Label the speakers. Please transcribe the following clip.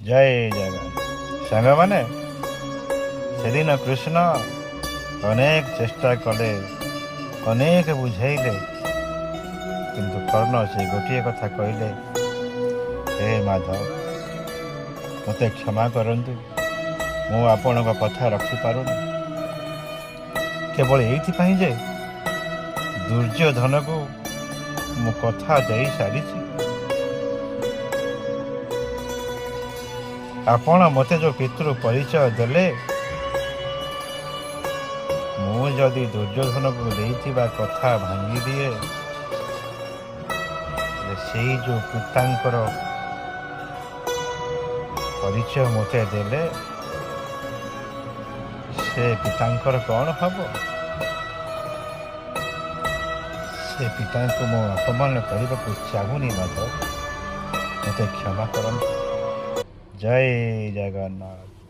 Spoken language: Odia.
Speaker 1: ଜୟ ଜଗନ୍ନାଥ। ସାଙ୍ଗମାନେ, ସେଦିନ କୃଷ୍ଣ ଅନେକ ଚେଷ୍ଟା କଲେ, ଅନେକ ବୁଝାଇଲେ, କିନ୍ତୁ କର୍ଣ୍ଣ ସେ ଗୋଟିଏ କଥା କହିଲେ, ହେ ମାଧବ, ମୋତେ କ୍ଷମା କରନ୍ତୁ, ମୁଁ ଆପଣଙ୍କ କଥା ରଖିପାରୁନି। କେବଳ ଏଇଥିପାଇଁ ଯେ ଦୁର୍ଯ୍ୟୋଧନକୁ ମୁଁ କଥା ଦେଇ ସାରିଛି। ଆପଣ ମୋତେ ଯେଉଁ ପିତୃ ପରିଚୟ ଦେଲେ, ମୁଁ ଯଦି ଦୁର୍ଯ୍ୟୋଧନକୁ ଦେଇଥିବା କଥା ଭାଙ୍ଗିଦିଏ, ସେଇ ଯେଉଁ ପିତାଙ୍କର ପରିଚୟ ମୋତେ ଦେଲେ, ସେ ପିତାଙ୍କର କ'ଣ ହବ? ସେ ପିତାଙ୍କୁ ମୁଁ ଅପମାନ କରିବାକୁ ଚାହୁଁନି ମାଧବ, ମୋତେ କ୍ଷମା କରନ୍ତୁ। ଜୟ ଜଗନ୍ନାଥ।